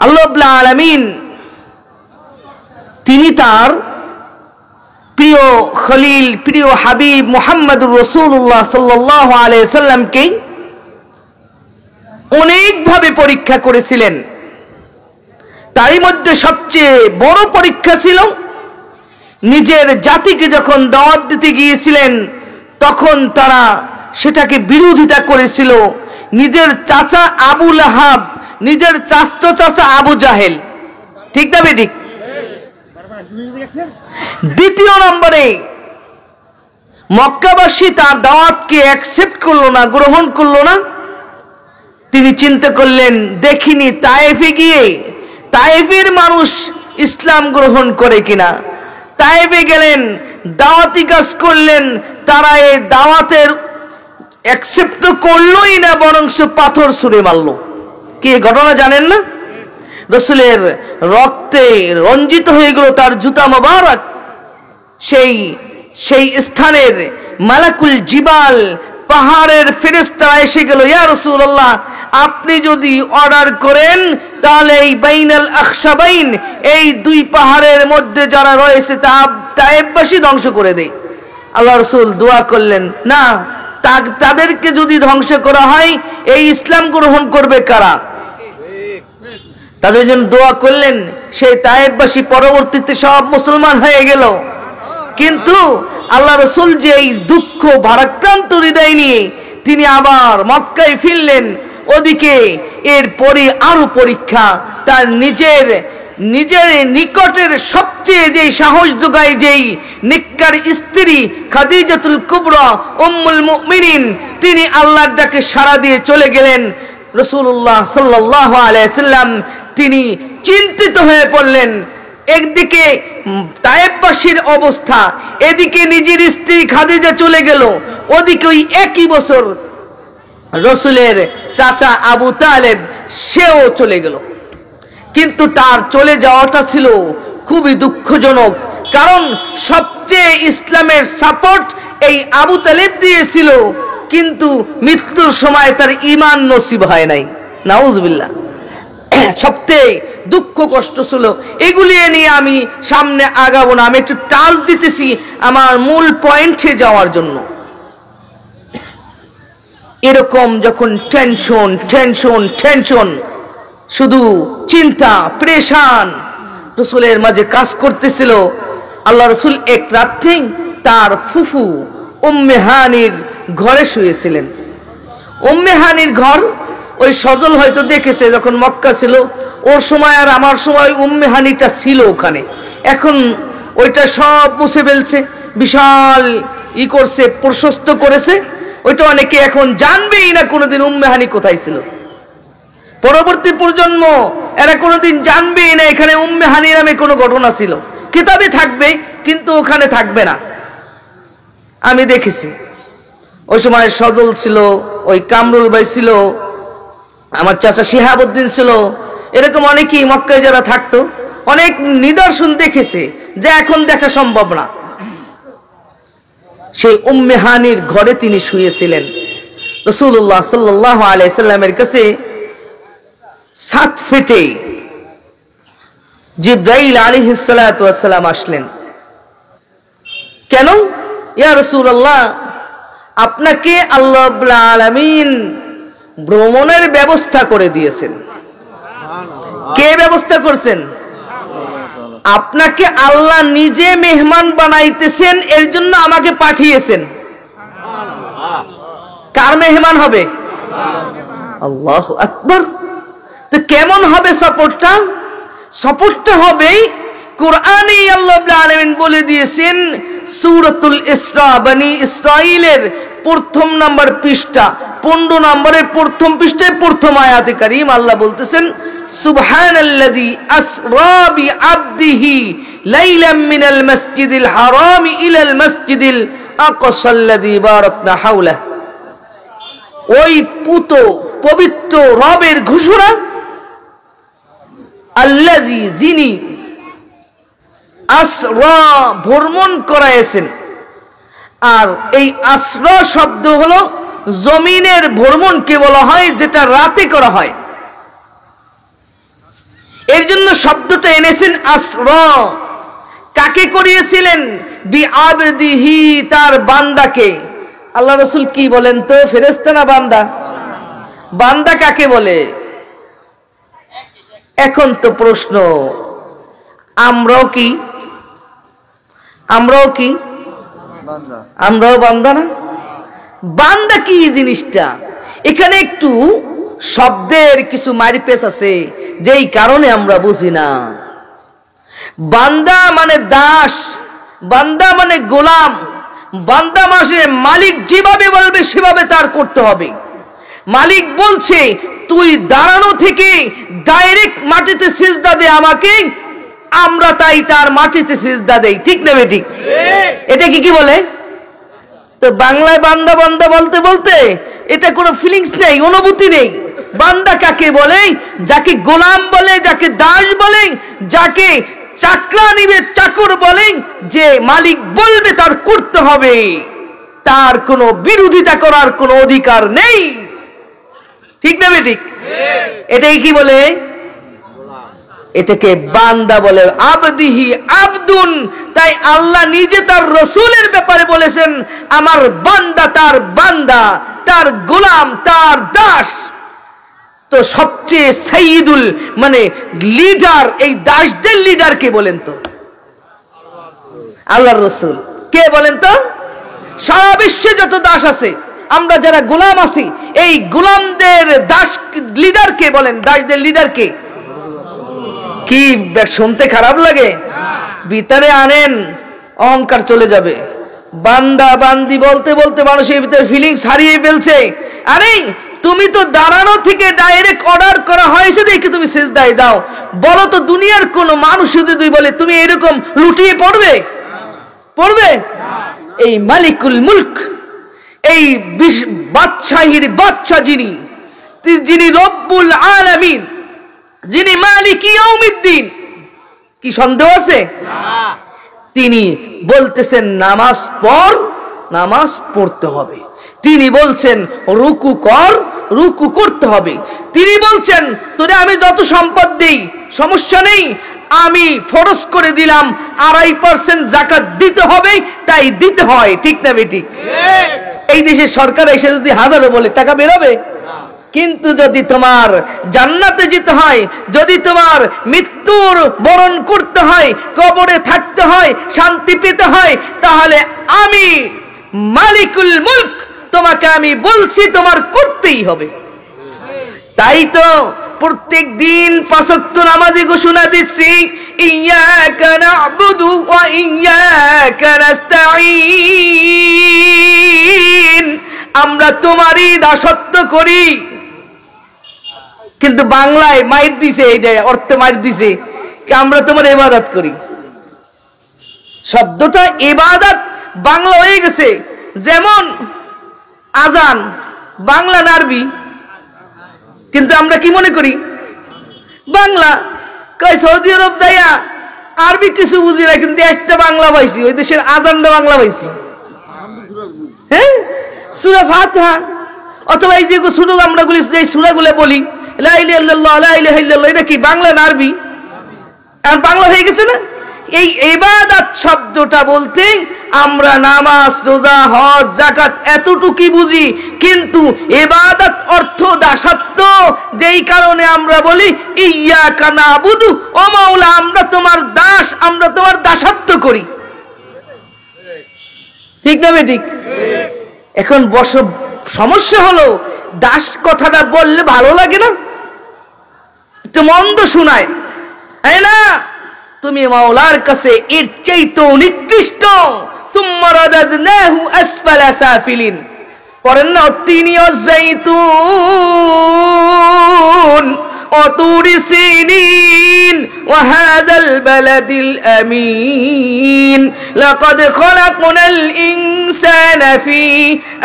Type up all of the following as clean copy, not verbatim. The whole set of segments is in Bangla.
আল্লাহ রাব্বুল আলামিন তিনি তার প্রিয় খলিল, প্রিয় হাবিব মুহাম্মদুর রাসূলুল্লাহ সাল্লাল্লাহু আলাইহি সাল্লামকে অনেকভাবে পরীক্ষা করেছিলেন। তারই মধ্যে সবচেয়ে বড় পরীক্ষা ছিল নিজের জাতিকে যখন দাওয়াত দিতে গিয়েছিলেন তখন তারা সেটাকে বিরোধিতা করেছিল। নিজের চাচা আবু লাহাব, নিজের চাচতো চাচা আবু জাহেল, ঠিক না বেঠিক? দ্বিতীয় নম্বরে মক্কাবাসী তার দাওয়াতকে অ্যাকসেপ্ট করলো না, গ্রহণ করলো না। তিনি চিন্তা করলেন দেখিনি তায়েফে গিয়ে তায়েফের মানুষ ইসলাম গ্রহণ করে কিনা। তায়েফে গেলেন, দাওয়াতি কাজ করলেন, তারা এই দাওয়াতের অ্যাকসেপ্ট করলোই না, বরং পাথর ছুঁড়ে মারলো। কি ঘটনা জানেন না? রাসূলের রক্তে রঞ্জিত হয়ে গেল তার জুতা মোবারক। সেই স্থানের মালাকুল জিবাল, পাহাড়ের ফেরেশতারা এসে গেল, ইয়া রাসূলুল্লাহ আপনি যদি অর্ডার করেন তাহলে এই বাইনাল আখশাবাইন, এই দুই পাহাড়ের মধ্যে যারা রয়েছে তায়েফবাসী ধ্বংস করে দেয়। আল্লাহ রাসূল দোয়া করলেন, না, তাদেরকে যদি ধ্বংস করা হয় এই ইসলাম গ্রহণ করবে কারা? তাদের জন্য দোয়া করলেন। সেই তায়েফবাসী পরবর্তীতে সব মুসলমান হয়ে গেল। কিন্তু আল্লাহ রাসূল যে এই দুঃখ ভারাক্রান্ত হৃদয় নিয়ে তিনি আবার মক্কায় ফিরলেন, ওদিকে এরপরে আরো পরীক্ষা। তার নিজের নিকটের সবচেয়ে যে সাহস যোগায় যেই নিক্কার স্ত্রী খাদিজাতুল কুবরা উম্মুল মুমিনিন, তিনি আল্লাহর ডাকে সাড়া দিয়ে চলে গেলেন। রাসূলুল্লাহ সাল্লাল্লাহু আলাইহি ওয়াসাল্লাম তিনি চিন্তিত হয়ে পড়লেন। একদিকে তায়েফবাসীর অবস্থা, এদিকে নিজের স্ত্রী খাদিজা চলে গেল, ওদিকে ওই একই বছর রাসূলের চাচা আবু তালেব সেও চলে গেল। কিন্তু তার চলে যাওয়াটা ছিল খুবই দুঃখজনক, কারণ সবচেয়ে ইসলামের সাপোর্ট এই আবু তালেব দিয়েছিল, কিন্তু মৃত্যুর সময় তার ঈমান নসিব হয় নাই। নাউজুবিল্লাহ। সবচেয়ে দুঃখ কষ্ট ছিল। এগুলি নিয়ে আমি সামনে আগাবো না, আমি একটু টাচ দিতেছি আমার মূল পয়েন্টে যাওয়ার জন্য। এরকম যখন টেনশন শুধু চিন্তা প্রেশান রাসূলের মাঝে কাজ করতেছিল, আল্লাহ রাসূল এক রাত্রে তার ফুফু উম্মে হানির ঘরে শুয়েছিলেন। উম্মে হানির ঘর ওই সজল হয়তো দেখেছে, যখন মক্কা ছিল ওর সময় আর আমার সময় উম্মে হানিটা ছিল ওখানে। এখন ওইটা সব মুছে ফেলছে, বিশাল করছে, প্রশস্ত করেছে। ওইটা অনেকে এখন জানবেই না কোনোদিন উম্মে হানি কোথায় ছিল। পরবর্তী প্রজন্ম এরা কোনোদিন জানবেই না এখানে উম্মে হানি নামে কোনো ঘটনা ছিল। কিতাবে থাকবে কিন্তু ওখানে থাকবে না। আমি দেখেছি ওই সময় সজল ছিল, ওই কামরুল ভাই ছিল, আমার চাচা শিহাবউদ্দিন ছিল, এরকম অনেকেই মক্কায় যারা থাকতো অনেক নিদর্শন দেখেছে যে এখন দেখা সম্ভব না। সেই উম্মে হানির ঘরে তিনি শুয়েছিলেন। রাসূলুল্লাহ সাল্লাল্লাহু আলাইহি সাল্লামের কাছে 7 ফিটে জিবরাইল আলাইহিস সালাতু ওয়াস সালাম আসলেন। কেন? ইয়া রাসূলুল্লাহ আপনাকে আল্লাহ রাব্বুল আলামিন ভ্রমণের ব্যবস্থা করে দিয়েছেন। কে ব্যবস্থা করছেন? আপনাকে আল্লাহ নিজে মেহমান বানাইতেছেন, এর জন্য আমাকে পাঠিয়েছেন। কার মেহমান হবে? আল্লাহু আকবার। তো কেমন হবে সাপোর্টটা? সাপোর্টটা হবে কোরআনে আল্লাহ রাব্বুল আলামিন বলে দিয়েছেন সূরাতুল ইসরা, বনি ইসরাইলের প্রথম নাম্বার পৃষ্ঠা 15 নম্বরের প্রথম পৃষ্ঠায় প্রথম আয়াতে কারীম আল্লাহ বলতেছেন সুবহানাল্লাযী আসরা বিআবদিহি লাইলাম মিনাল মাসজিদিল হারাম ইলাল মাসজিদিল আকসাল্লাযী বারাকনা হাওলা। ওই পবিত্র রবের ঘোষণা, আল্লাযী যিনি আসরা ভ্রমণ করায়েছেন। আর এই আসরা শব্দ হলো জমিনের ভ্রমণকে বলা হয়, যেটা রাতে করা হয়। শব্দটা এনেছেন আসরা, কাকে করিয়েছিলেন? বিআবদিহি, তার বান্দাকে। আল্লাহ রাসূল কি বলেন তো, ফেরেশতা না বান্দা? বান্দা কাকে বলে? এখন তো প্রশ্ন, আমরাও কি আমরাও বান্দা না? বান্দা কি জিনিসটা? এখানে একটু শব্দের কিছু মারিপেস আছে, যেই কারণে আমরা বুঝি না। বান্দা মানে দাস, বান্দা মানে গোলাম, বান্দা মানে মালিক যেভাবে বলবে সেভাবে তার করতে হবে। মালিক বলছে তুই দাঁড়ানো থেকে ডাইরেক্ট মাটিতে সিজদা দে আমাকে, আমরা তাই তার মাটিতে সিজদা দেই। ঠিক না বেঠিক? এটা কি বলে? তো বাংলায় বান্দা বান্দা বলতে বলতে এটা কোনো ফিলিংস নেই, অনুভূতি নেই। বান্দা কাকে বলে? যাকে গোলাম বলে, যাকে দাস বলে, যাকে চাকরা নিবে চাকর বলে, যে মালিক বলবে তার করতে হবে, তার কোনো বিরোধিতা করার কোনো অধিকার নেই। ঠিক না বেঠিক? এটাই কি বলে? এটাকে বান্দা বলে। আবদিহি আবদুন, তাই আল্লাহ নিজে তার রাসূলের ব্যাপারে বলেছেন আমার বান্দা তার বান্দা, তার গোলাম, তার দাস। তো সবচেয়ে সাইয়্যিদুল মানে লিডার, এই দাসদের লিডার কে বলেন তো? আল্লাহর রাসূল। কে বলেন তো? সারা বিশ্বে যত দাস আছে, আমরা যারা গোলাম আছি, এই গোলামদের দাস লিডার কে বলেন? দাসদের লিডার কে? কি শুনতে খারাপ লাগে? ভিতরে আনেন, অহংকার চলে যাবে। বান্দা বান্দি বলতে বলতে মানুষের ভিতরে ফিলিংস হারিয়ে ফেলছে। আরে তুমি তো দাঁড়ানো থেকে ডাইরেক্ট অর্ডার করা হয়েছে দেখে তুমি সিজদায় যাও। বলো তো দুনিয়ার কোন মানুষ যদি বলে তুমি এরকম লুটিয়ে পড়বে? এই মালিকুল মুলক, এই বাদশাহীর বাদশা যিনি রব্বুল আলামিন, যিনি মালিক ইয়াউমিদ্দিন, কি সন্দেহ আছে? তিনি বলতেছেন নামাজ পড়, নামাজ পড়তে হবে। তিনি বলছেন রুকু কর, রুকু করতে হবে। তিনি বলছেন তোরে আমি যত সম্পদ দেই সমস্যা নেই, আমি ফরজ করে দিলাম 2.5% যাকাত দিতে হবে, তাই দিতে হয়। ঠিক না বেঠিক? এই দেশের সরকার এসে যদি হাজারো বলে টাকা বেরোবে? কিন্তু যদি তোমার জান্নাতে যেতে হয়, যদি তোমার মৃত্যুর বরণ করতে হয়, কবরে থাকতে হয়, শান্তি পেতে হয়, তাহলে আমি মালিকুল মুলক তোমাকে আমি বলছি তোমার করতেই হবে। তাই তো প্রত্যেক দিন 5 ওয়াক্ত নামাজে ঘোষণা দিচ্ছি ইয়াকা না'বুদু ওয়া ইয়াকা নাস্তাঈন, আমরা তোমারই দাসত্ব করি। কিন্তু বাংলায় মাইর দিছে, এই যে অর্থে মাইর দিছে আমরা তোমার ইবাদত করি। শব্দটা ইবাদত বাংলা হয়ে গেছে। যেমন আজান বাংলা না আরবি, কিন্তু আমরা কি মনে করি বাংলা। কই সৌদি আরব যাইয়া আরবি কিছু বুঝি না, কিন্তু একটা বাংলা পাইছি, ওই দেশের আজানটা বাংলা পাইছি। হ্যাঁ, সূরা ফাতিহা অথবা এই যে ছোট আমরা গুলি যে সূরাগুলো বলি লা ইলাহা ইল্লাল্লাহ লা ইলাহা ইল্লাল্লাহ, এটা কি বাংলা না আরবি? আর বাংলা হয়ে গেছে না। এই ইবাদত শব্দটা বলতে আমরা নামাজ, রোজা, হজ, যাকাত এতটুকুই বুঝি, কিন্তু ইবাদত অর্থ দাসত্ব। যেই কারণে আমরা বলি ইয়াকা না'বুদু, ও মাওলা আমরা তোমার দাস, আমরা তোমার দাসত্ব করি। ঠিক না বেঠিক? এখন সমস্যা হলো দাস কথাটা বললে ভালো লাগে না, একটু মন্দ শোনায়, তাই না? তুমি মাওলার কাছে এর চাইতে নিকৃষ্ট। সুম্মা রাদাদনাহু আসফালা সাফিলিন, পড়েন না তিনি আযাইতুন ওয়া তুরি সিনিন ওয়া হাযাল বালাদিল আমিন লাকাদ খলাকনাল ইনসানা ফি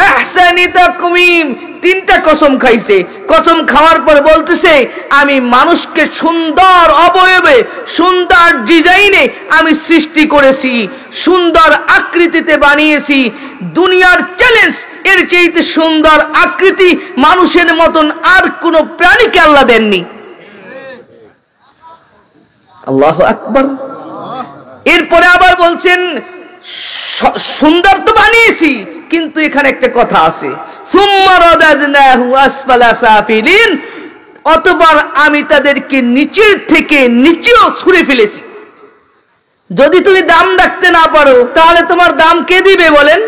আহসানি তাকওয়িম। 3টা কসম খাইছে। কসম খাওয়ার পর বলতেছে আমি মানুষকে সুন্দর অবয়বে, সুন্দর ডিজাইনে আমি সৃষ্টি করেছি, সুন্দর আকৃতিতে বানিয়েছি। দুনিয়ার চ্যালেঞ্জ, এর চাইতে সুন্দর আকৃতি মানুষের মতন আর কোন প্রাণীকে আল্লাহ দেননি। আল্লাহু আকবার। এরপরে আবার বলছেন সুন্দর তো বানিয়েছি, কিন্তু এখানে একটা কথা আছে, সুম্মা রাদাদনাহু আসফালা সাফিলিন, অতঃপর আমি তাদেরকে নিচের থেকে নিচেও ছুঁড়ে ফেলেছি। যদি তুমি দাম রাখতে না পারো তাহলে তোমার দাম কে দিবে বলেন?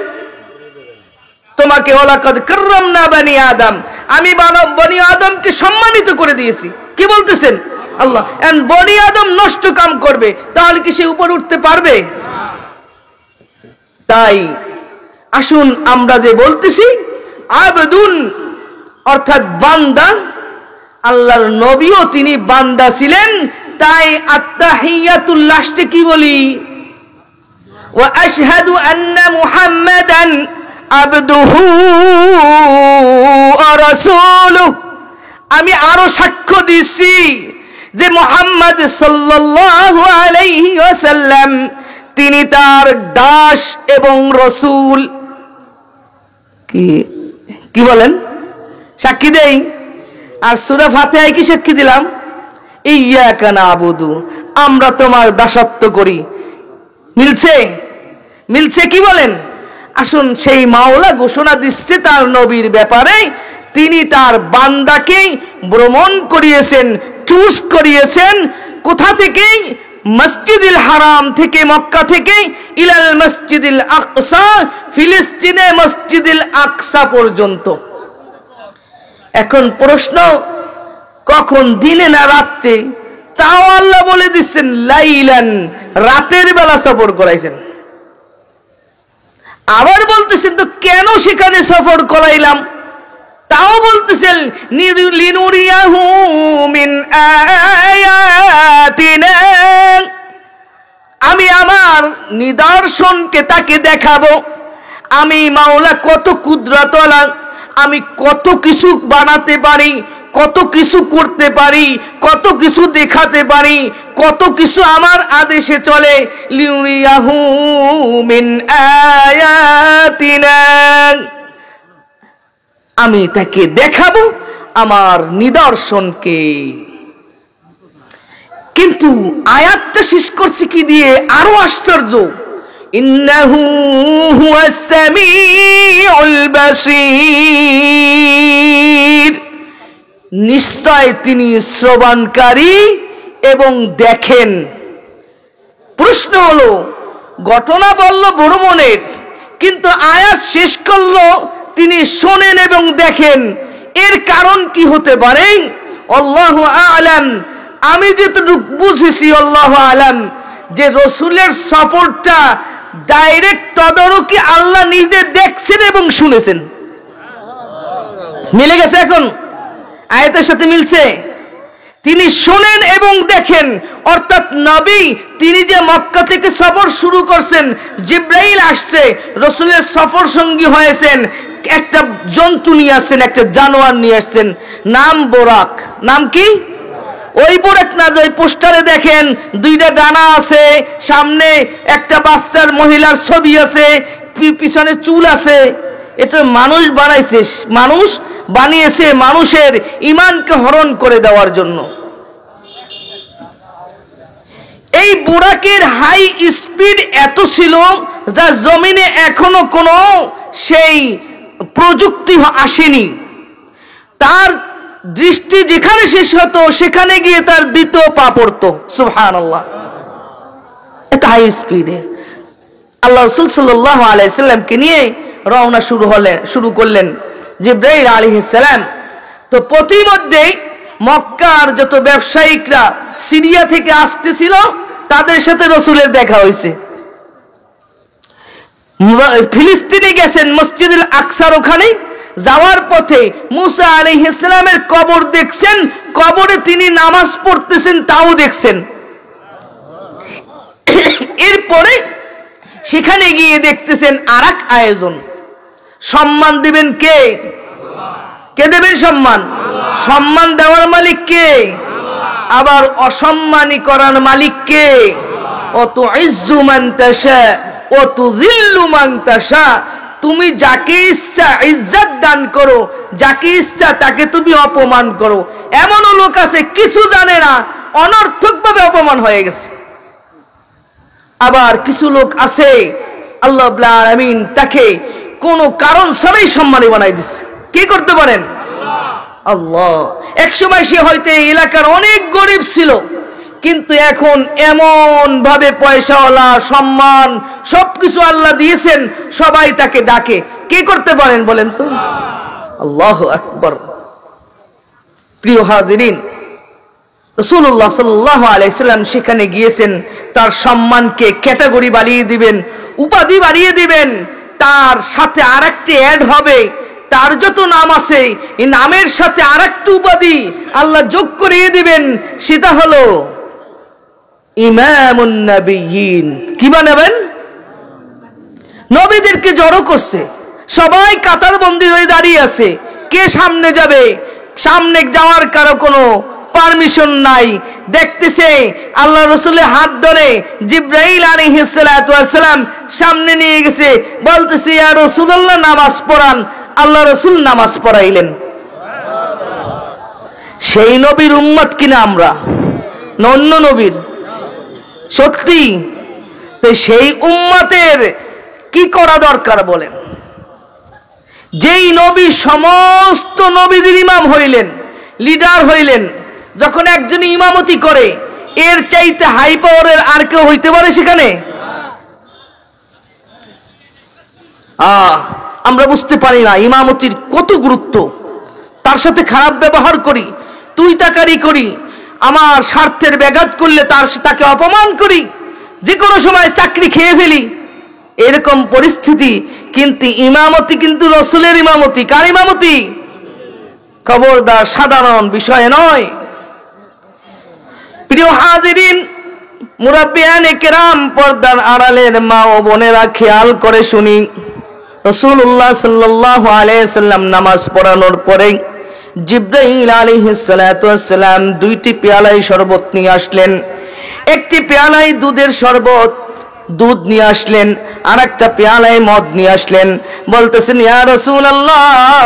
তোমাকে ওয়ালাকাদ কাররামনা বানি আদম, আমি বনি আদমকে সম্মানিত করে দিয়েছি। কি বলতেছেন আল্লাহ? এন্ড বনি আদম নষ্ট কাম করবে, তাহলে কি সে উপর উঠতে পারবে? তাই আসুন আমরা যে বলতেছি আবদুন অর্থাৎ বান্দা, আল্লাহর নবীও তিনি বান্দা ছিলেন। তাই আত্তাহিয়াতুল লাস্টে কি বলি? ওয়া আশহাদু আন্না মুহাম্মাদান আবদুহু ওয়া রাসূলুহু, আমি আরো সাক্ষ্য দিচ্ছি যে মুহাম্মদ সাল্লাল্লাহু আলাইহি ওয়াসাল্লাম তিনি তার দাস এবং রাসূল। কি বলেন? সাক্ষী দেই। আর সূরা ফাতিহায় কি সাক্ষী দিলাম? ইয়্যাকা না'বুদু, আমরা তোমার দাসত্ব করি। মিলছে? মিলছে কি বলেন? আসুন সেই মাওলা ঘোষণা দিচ্ছে তার নবীর ব্যাপারে, তিনি তার বান্দাকে ভ্রমণ করিয়েছেন, চুজ করিয়েছেন। কোথা থেকে? মসজিদুল হারাম থেকে, মক্কা থেকে ইলাল মসজিদুল আকসা, ফিলিস্তিনে মসজিদুল আকসা পর্যন্ত। এখন প্রশ্ন, কখন, দিনে না রাত্রে? তাও আল্লাহ বলে দিচ্ছেন লাইলান, রাতের বেলা সফর করাইছেন। আবার বলতেছেন তো কেন সেখানে সফর করাইলাম? তাও বলতেছেন লিনুরিয়াহু মিন আয়াতিনা, আমি আমার নিদর্শনকে তাকে দেখাবো। আমি মাওলা কত কুদরতওয়ালা, আমি কত কিছু বানাতে পারি, কত কিছু করতে পারি, কত কিছু দেখাতে পারি, কত কিছু আমার আদেশে চলে। লিউরিয়াহু মিন আয়াতিনা, আমি তাকে দেখাবো আমার নিদর্শনকে। কিন্তু আয়াতটা শেষ করছে কি দিয়ে? আরো আশ্চর্য, ইন্নাহু হুয়াস সামিউল বাসীর, নিশ্চয় তিনি শ্রবণকারী এবং দেখেন। প্রশ্ন হলো, ঘটনা বলল ভ্রমণের, কিন্তু আয়াত শেষ করলো তিনি শোনেন এবং দেখেন। এর কারণ কি হতে পারে? আল্লাহু আ'লাম। আমি যেটুকু বুঝেছি আল্লাহু আ'লাম, যে রসুলের সফরটা ডাইরেক্ট তদারকি আল্লাহ নিজে দেখছেন এবং শুনেছেন। মিলে গেছে? এখন আয়াতের সাথে মিলছে। তিনি শোনেন এবং দেখেন, অর্থাৎ নবী তিনি যে মক্কা থেকে সফর শুরু করছেন, জিব্রাইল আসছে, রসুলের সফর সঙ্গী হয়েছেন, একটা জন্তু নিয়ে আসছেন, একটা জানোয়ার নিয়ে আসছেন, নাম বোরাক। নাম কি? ওই বোরাক না, যে পোস্টারে দেখেন দুইটা ডানা আছে, সামনে একটা বাচ্চার মহিলার ছবি আছে, পিছনে চুল আছে। এটা মানুষ বানাইছে, মানুষ বানিয়েছে মানুষের ঈমানকে হরণ করে দেওয়ার জন্য। এই বুরাকের হাই স্পিড এত ছিল যা জমিনে এখনো কোনো সেই প্রযুক্তি আসেনি। তার দৃষ্টি যেখানে শেষ হতো সেখানে গিয়ে তার দ্বিতীয় পা পড়তো। সুবহানাল্লাহ, এত হাই স্পিডে আল্লাহ রাসূল সাল্লাল্লাহু আলাইহি সাল্লামকে নিয়ে রওনা শুরু করলেন জিবরাইল আলাইহিস সালাম। তো প্রতিমধ্যে মক্কার যত ব্যবসায়িকরা সিরিয়া থেকে আসতেছিল তাদের সাথে রসুলের দেখা হয়েছে। ফিলিস্তিনে গেছেন, মসজিদুল আকসার ওখানে যাওয়ার পথে মুসা আলাইহিস সালামের কবর দেখছেন, কবরে তিনি নামাজ পড়তেছেন তাও দেখছেন। এরপরে সেখানে গিয়ে দেখতেছেন আরেক আয়োজন। সম্মান দিবেন কে? কে দেবেন সম্মান? সম্মান দেওয়ার মালিক কে? আবার অসম্মানী করার মালিক কে? ও তুইজ্জু মান তাশা ও তুযিল্লু মান তাশা, তুমি যাকে ইচ্ছা ইজ্জত দান করো, যাকে ইচ্ছা তাকে তুমি অপমান করো। এমনও লোক আছে কিছু জানে না, অনর্থকভাবে অপমান হয়ে গেছে। আবার কিছু লোক আছে আল্লাহ রাব্বুল আলামিন তাকে কোনো কারণ ছাড়াই সম্মানী বানাই দিচ্ছে। কি করতে পারেন? আল্লাহ। একসময় সে হয়তো এই এলাকার অনেক গরিব ছিল, কিন্তু এখন এমন ভাবে পয়সাওয়ালা, সম্মান সবকিছু আল্লাহ দিয়েছেন, সবাই তাকে ডাকে। কি করতে পারেন বলেন তো? আল্লাহু আকবার। প্রিয় হাজিরিন, রাসূলুল্লাহ সাল্লাল্লাহু আলাইহি সাল্লাম সেখানে গিয়েছেন, তার সম্মানকে ক্যাটাগরি বাড়িয়ে দিবেন, উপাধি বাড়িয়ে দিবেন, তার সাথে আরেকটি অ্যাড হবে। তার যত নাম আছে এই নামের সাথে আরেকটি উপাধি আল্লাহ যোগ করিয়ে দিবেন, সেটা হলো ইমামুন নবিয়্যিন। কি বানাবেন? নবীদেরকে জড়ো করছে, সবাই কাতারবন্দি হয়ে দাঁড়িয়ে আছে। কে সামনে যাবে? সামনে যাওয়ার কারো কোনো পারমিশন নাই। দেখতেছে আল্লাহ রাসূলের হাত ধরে জিবরাইল আলাইহিস সালাতু ওয়াস সালাম সামনে নিয়ে গেছে, বলতেছে ইয়া রাসূলুল্লাহ নামাজ পড়ান। আল্লাহ রাসূল নামাজ পড়াইলেন। সেই নবীর উম্মত কিনা আমরা, না অন্য নবীর? সত্যি। তো সেই উম্মতের কি করা দরকার বলেন? যেই নবী সমস্ত নবীদের ইমাম হইলেন, লিডার হইলেন, যখন একজন ইমামতি করে এর চাইতে হাই পাওয়ারের আর কেউ হইতে পারে সেখানে? আমরা বুঝতে পারি না ইমামতির কত গুরুত্ব। তার সাথে খারাপ ব্যবহার করি, তুই তাকারি করি, আমার স্বার্থের ব্যাঘাত করলে তাকে অপমান করি, যে কোনো সময় চাকরি খেয়ে ফেলি, এরকম পরিস্থিতি। কিন্তু ইমামতি কিন্তু রাসূলের ইমামতি। কার ইমামতি? খবরদার, সাধারণ বিষয় নয়। প্রিয় হাজিরিন, মুরাব্বিয়ানে কেরাম, পর্দার আড়ালের মা ও বোনেরা, খেয়াল করে শুনি। রাসূলুল্লাহ সাল্লাল্লাহু আলাইহি সাল্লাম নামাজ পড়ানোর পরে জিবরাইল আলাইহিস সালাতু ওয়াস সালাম দুইটি পেয়ালায় শরবত নিয়ে আসলেন। একটি পেয়ালায় দুধের শরবত, দুধ নিয়ে আসলেন, আর একটা পেয়ালায় মদ নিয়ে আসলেন। বলতেছেন ইয়া রাসূলুল্লাহ,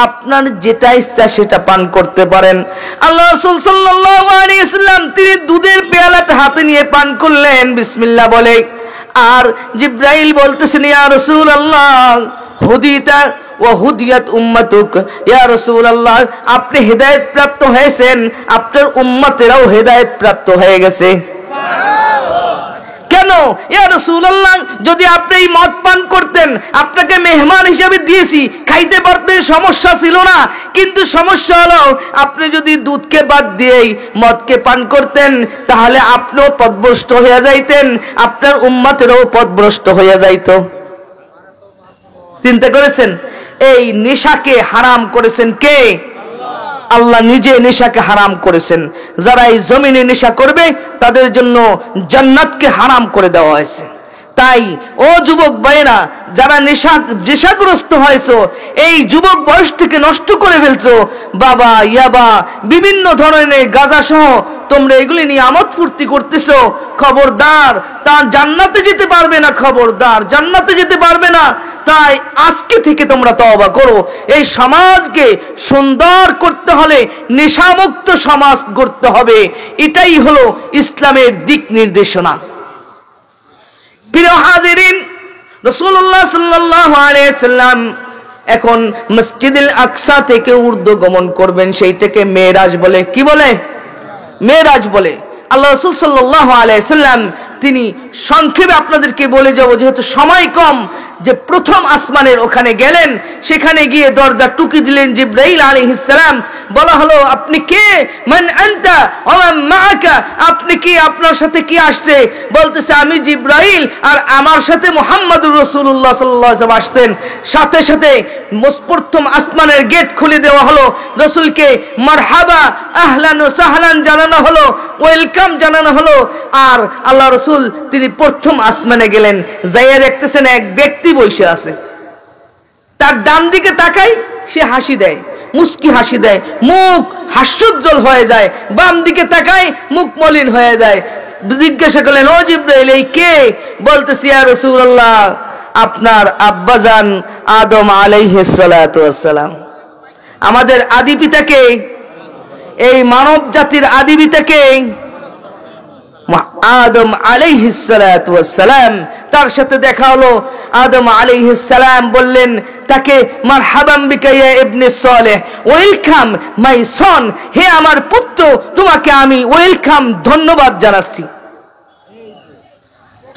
আপনার যেটা ইচ্ছা সেটা পান করতে পারেন। আল্লাহ রাসূল সাল্লাল্লাহু আলাইহি সাল্লাম তিনি দুধের পেয়ালাটা হাতে নিয়ে পান করলেন বিসমিল্লাহ বলে। আর জিবরাইল বলতেছেন ইয়া রাসূলুল্লাহ, হুদিতা ওয়া হুদিয়াত উম্মাতুক। ইয়া রাসূলুল্লাহ, আপনি হেদায়েত প্রাপ্ত হয়েছেন, আপনার উম্মতেরাও হেদায়েত প্রাপ্ত হয়ে গেছে। কেন? ইয়া রাসূলুল্লাহ, যদি আপনি এই মদ পান করতেন, আপনাকে মেহমান হিসেবে দিয়েছি, খাইতে পারতেন, সমস্যা ছিল না। কিন্তু সমস্যা হলো আপনি যদি দুধকে বাদ দিয়েই মদকে পান করতেন, তাহলে আপনিও পথভ্রষ্ট হয়ে যাইতেন, আপনার উম্মতেরও পথভ্রষ্ট হয়ে যাইত। চিন্তা করেছেন? এই নেশাকে হারাম করেছেন কে? আল্লাহ নিজে নেশাকে হারাম করেছেন। যারা এই জমিনে নেশা করবে তাদের জন্য জান্নাতকে হারাম করে দেওয়া হয়েছে। তাই ও যুবক ভাইরা, যারা নেশাগ্রস্ত হয়েছো, এই যুবক বয়সটাকে নষ্ট করে ফেলছো, বাবা, ইয়াবা, বিভিন্ন ধরনের গাঁজা সহ তোমরা এগুলি নিয়ে আমোদ ফুর্তি করতেছো, খবরদার, তার জান্নাতে যেতে পারবে না। খবরদার, জান্নাতে যেতে পারবে না। তাই আজকে থেকে তোমরা তওবা করো। এই সমাজকে সুন্দর করতে হলে নেশামুক্ত সমাজ গড়তে হবে। এটাই হলো ইসলামের দিক নির্দেশনা। প্রিয় হাজিরিন, রাসূলুল্লাহ সাল্লাল্লাহু আলাইহি সাল্লাম এখন মসজিদুল আকসা থেকে উর্দু গমন করবেন, সেইটাকে মেরাজ বলে। কি বলে? মেরাজ বলে। আল্লাহ রাসূল সাল্লাল্লাহু আলাইহি সাল্লাম তিনি সংক্ষেপে আপনাদেরকে বলে যাব, যেহেতু সময় কম, যে প্রথম আসমানের ওখানে গেলেন, সেখানে গিয়ে দরজা টুকি দিলেন জিবরাইল আলাইহিস সালাম। বলা হলো, আপনি কে? মান আনতা ওয়া মান মাআকা, আপনি কি, আপনার সাথে কি আসছে? বলতেছে আমি জিবরাইল, আর আমার সাথে মুহাম্মদুর রাসূলুল্লাহ সাল্লাল্লাহু আলাইহি ওয়াসাল্লাম আসছেন। সাথে সাথে প্রথম আসমানের গেট খুলে দেওয়া হলো, রাসূলকে মারহাবা, আহলান ওয়া সাহলান জানানো হলো, ওয়েলকাম জানানো হলো। আর আল্লাহ রাসূল তিনি প্রথম আসমানে গেলেন, যাইয়া দেখতেছেন এক ব্যক্তি বসে আছে। তার ডান দিকে তাকাই, সে হাসি দেয়, মুস্কি হাসি দেয়, মুখ হাস্যোজ্জ্বল হয়ে যায়। বাম দিকে তাকাই, মুখ মলিন হয়ে যায়। জিজ্ঞাসা করলেন, ও জিবরাইল, এই কে? বলতেছি ইয়া রাসূলুল্লাহ, আপনার আব্বাজান আদম আলাইহিস সালাতু ওয়াস সালাম। আমাদের আদি পিতাকে এই মানব জাতির আদি পিতাকে আদম আলাইহিস সালাতু ওয়াস সালাম, তার সাথে দেখা হলো। আদম আলাইহিস সালাম বললেন তাকে, মারহাবান বিকা ইয়া ইবনে সালেহ, ওয়েলকাম মাই সন, হে আমার পুত্র, তোমাকে আমি ওয়েলকাম, ধন্যবাদ জানাচ্ছি।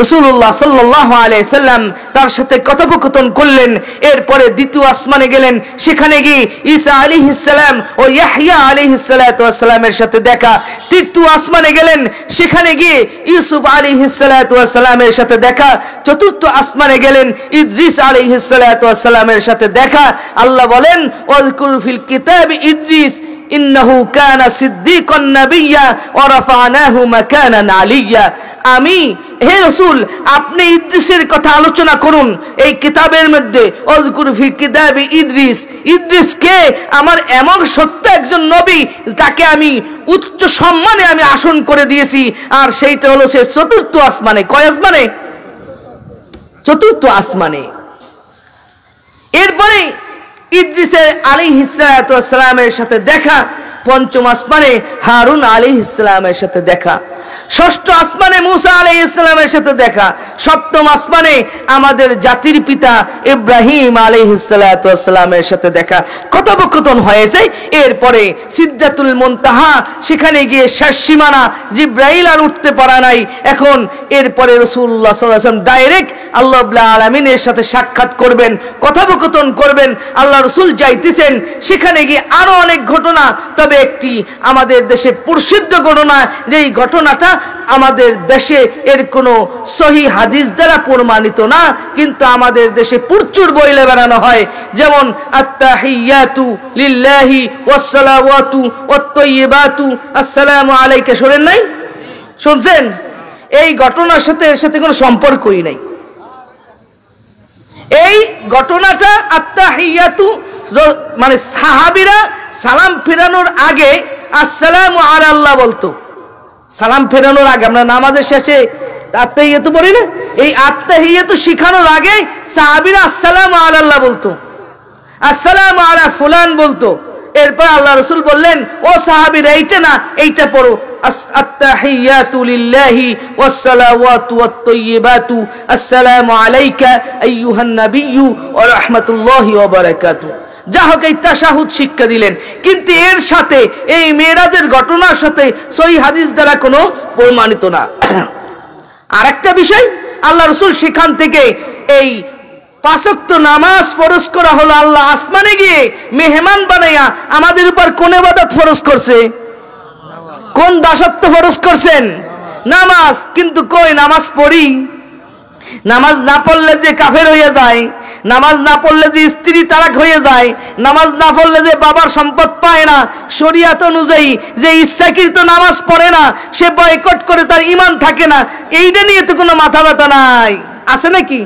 রাসূলুল্লাহ সাল্লাল্লাহু আলাইহি সাল্লাম তার সাথে কথোপকথন করলেন। এরপরে দ্বিতীয় আসমানে গেলেন, সেখানে গিয়ে ঈসা আলাইহিস সালাম ও ইয়াহইয়া আলাইহিস সালাতু ওয়াস সালামের সাথে দেখা। তৃতীয় আসমানে গেলেন, সেখানে গিয়ে ইউসুফ আলাইহিস সালাতু ওয়াস সালামের সাথে দেখা। চতুর্থ আসমানে গেলেন, ইদ্রিস আলাইহিস সালাতু ওয়াস সালামের সাথে দেখা। আল্লাহ বলেন, ওয়াযকুর ফিল কিতাবি ইদ্রিস ইন্নাহু কানা সিদ্দীকান নাবিয়্যা ওয়া রাফা'নাহু মাকানান আলিয়্যা। আমি, হে রাসূল, আপনি ইদ্রিসের কথা আলোচনা করুন এই কিতাবের মধ্যে। ওযকুর ফি কিতাবি ইদ্রিস, ইদ্রিসকে আমার এমন সত্য একজন নবী, তাকে আমি উচ্চ সম্মানে আমি আসন করে দিয়েছি। আর সেইটা হলো সে চতুর্থ আসমানে। কয় আসমানে? চতুর্থ আসমানে। এরপরে ইদ্রিসের আলাইহিস সালাতু ওয়াস সালামের সাথে দেখা। পঞ্চম আসমানে হারুন আলাইহিস সালামের সাথে দেখা। ষষ্ঠ আসমানে মুসা আলাইহিস সালামের সাথে দেখা। সপ্তম আসমানে আমাদের জাতির পিতা ইব্রাহিম আলাইহিস সালাতু ওয়াস সালামের সাথে দেখা। কথোপকথন হয়েছে। এরপরে সিদরাতুল মুনতাহা, সেখানে গিয়ে শেষ সীমানা, জিবরাইল আর উঠতে পারা নাই। এখন এরপরে রাসূলুল্লাহ সাল্লাল্লাহু আলাইহি ওয়াসাল্লাম ডাইরেক্ট আল্লাহ রাব্বুল আলামিনের সাথে সাক্ষাৎ করবেন, কথোপকথন করবেন। আল্লাহ রাসূল যাইতেছেন, সেখানে গিয়ে আরো অনেক ঘটনা। তবে একটি আমাদের দেশে প্রসিদ্ধ ঘটনা, যেই ঘটনাটা আমাদের দেশে এর কোনো সহিহ হাদিস দ্বারা প্রমাণিত না, কিন্তু আমাদের দেশে প্রচুর বইলে বেড়ানো হয়। যেমন আত্তাহিয়াতু লিল্লাহি ওয়াসসালাওয়াতু ওয়াত-তাইয়্যিবাতু আসসালামু আলাইকা, শোনেন নাই? শুনছেন? এই ঘটনার সাথে এর সাথে কোনো সম্পর্কই নাই। এই ঘটনাটা আত্তাহিয়াতু, মানে সাহাবীরা সালাম ফেরানোর আগে আসসালামু আলাল্লাহ বলতো। সালাম ফেরানোর আগে আমরা নামাজের শেষে আত্তাহিয়াতু পড়ি না, এই আত্তাহিয়াতু শিখানোর আগে সাহাবীরা আসসালামু আলাল্লাহ বলতো, আসসালামু আলা ফুলান বলতো। এরপর আল্লাহ রাসূল বললেন, ও সাহাবীরা এইটা না, এইটা পড়ো, আত্তাহিয়াতু লিল্লাহি ওয়াসসালাওয়াতু ওয়াত-তাইয়্যিবাতু আসসালামু আলাইকা আইয়ুহান নাবিয়্যু ওয়া রাহমাতুল্লাহি ওয়া বারাকাতুহু। যা হোক, এই তাশাহুদ শিক্ষা দিলেন, কিন্তু এর সাথে এই মেরাজের ঘটনার সাথে সহিহ হাদিস দ্বারা কোনো প্রমাণিত না। আর একটা বিষয়, আল্লাহ রাসূল সেখান থেকে এই 5 ওয়াক্ত নামাজ ফরজ করা হলো। আল্লাহ আসমানে গিয়ে মেহমান বানাইয়া আমাদের উপর কোন ইবাদত ফরজ করছে? কোন দাসত্ব ফরজ করছেন? নামাজ। কিন্তু কই নামাজ পড়ি? নামাজ না পড়লে যে কাফের হয়ে যায়, নামাজ না পড়লে যে স্ত্রী তালাক হয়ে যায়, নামাজ না পড়লে যে বাবার সম্পদ পায় না, শরীয়ত অনুযায়ী যে ইচ্ছাকৃত নামাজ পড়ে না, সে বয়কট করে, তার ঈমান থাকে না, এইটা নিয়ে তো কোনো মাথা ব্যথা নাই, আছে নাকি?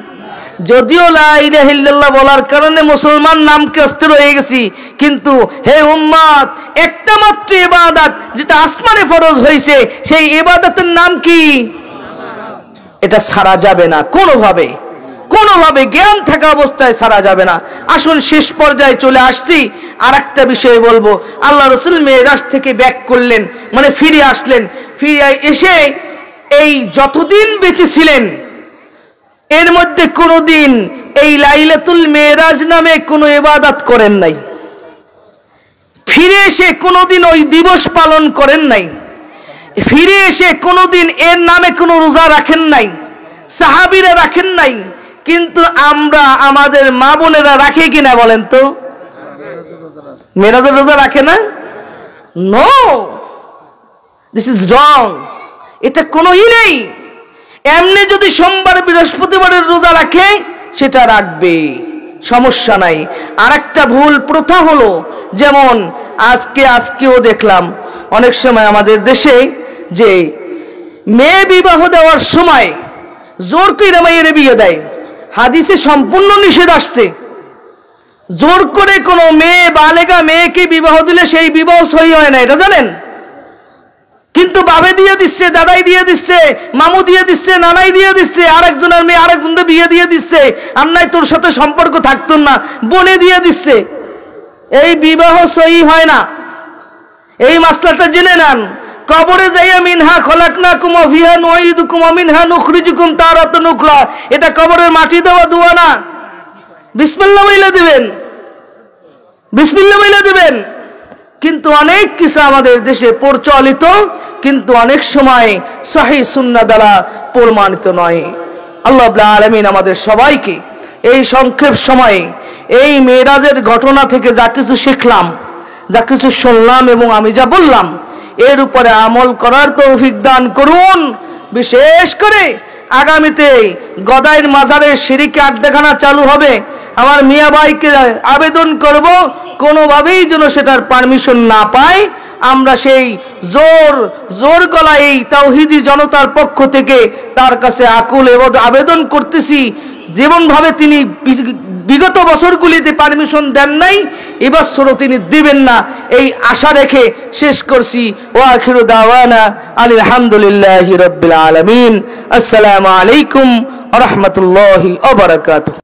যদিও লা ইলাহা ইল্লাল্লাহ বলার কারণে মুসলমান নামকে অস্থির হয়ে গেছি, কিন্তু হে উম্মত, একটা মাত্র ইবাদত যেটা আসমানে ফরজ হয়েছে, সেই ইবাদতের নাম কি? এটা ছাড়া যাবে না কোনোভাবে, কোনোভাবে জ্ঞান থাকা অবস্থায় ছাড়া যাবে না। আসুন শেষ পর্যায়ে চলে আসছি। আর একটা বিষয় বলবো, আল্লাহ রাসূল মেরাজ থেকে ব্যাক করলেন, মানে ফিরে আসলেন। ফিরে এসে এই যতদিন বেঁচে ছিলেন এর মধ্যে কোনোদিন এই লাইলাতুল মেরাজ নামে কোনো ইবাদত করেন নাই। ফিরে এসে কোনোদিন ওই দিবস পালন করেন নাই। ফিরে এসে কোনোদিন এর নামে কোনো রোজা রাখেন নাই, সাহাবীরা রাখেন নাই। কিন্তু আমরা, আমাদের মা বোনেরা রাখে কিনা বলেন তো? মেরাজের রোজা রাখে না? No, this is wrong. এটা কোনোই নেই। এমনি যদি সোমবার বৃহস্পতিবারের রোজা রাখে সেটা রাখবে, সমস্যা নাই। আর একটা ভুল প্রথা হলো, যেমন আজকেও দেখলাম অনেক সময় আমাদের দেশে যে মেয়ে বিবাহ দেওয়ার সময় জোর করে মেয়ের বিয়ে দেয়। হাদিসে সম্পূর্ণ নিষেধ আসছে। জোর করে কোনো মেয়ে, বালেগা মেয়েকে বিবাহ দিলে সেই বিবাহ সহি হয় না, এটা জানেন? কিন্তু বাবে দিয়ে দিচ্ছে, দাদাই দিয়ে দিচ্ছে, মামু দিয়ে দিচ্ছে, নানাই দিয়ে দিচ্ছে, আরেকজনের মেয়ে আরেকজনকে বিয়ে দিয়ে দিচ্ছে, আর নাই তোর সাথে সম্পর্ক থাকতো না, বলে দিয়ে দিচ্ছে। এই বিবাহ সহি হয় না। এই মাসলাটা জেনে নেন। কবরে যাইয়া মিনহা খলাকনাকুম ওয়া ফিহা নুঈদুকুম ওয়া মিনহা নুখরিজুকুম তারাতান উখরা, এটা কবরের মাটি দেওয়া দোয়া না। বিসমিল্লাহ বলে দিবেন, বিসমিল্লাহ বলে দিবেন। কিন্তু অনেক কিছু আমাদের দেশে প্রচলিত, কিন্তু অনেক সময় সহিহ সুন্নাহ দ্বারা প্রমাণিত নয়। আল্লাহ রাব্বুল আলামিন আমাদের সবাইকে এই সংক্ষেপ সময়ে এই মেরাজের ঘটনা থেকে যা কিছু শিখলাম, যা কিছু শুনলাম এবং আমি যা বললাম, এর উপরে আমল করার তৌফিক দান করুন। বিশেষ করে আগামীতে গদাইর মাজারের শিরকি আড্ডাখানা চালু হবে, আমার মিয়া ভাইকে আবেদন করব কোনোভাবেই যেন সেটার পারমিশন না পায়। আমরা সেই জোর গলায় এই তাওহীদি জনতার পক্ষ থেকে তার কাছে আকুল এবং আবেদন করতেছি, যেমনভাবে তিনি বিগত বছরগুলিতে পারমিশন দেন নাই, এবছরও তিনি দিবেন না, এই আশা রেখে শেষ করছি। ওয়া আখিরু দাওয়ানা আলহামদুলিল্লাহি রাব্বিল আলামিন। আসসালামু আলাইকুম ওয়া রাহমাতুল্লাহি ওয়া বারাকাতুহু।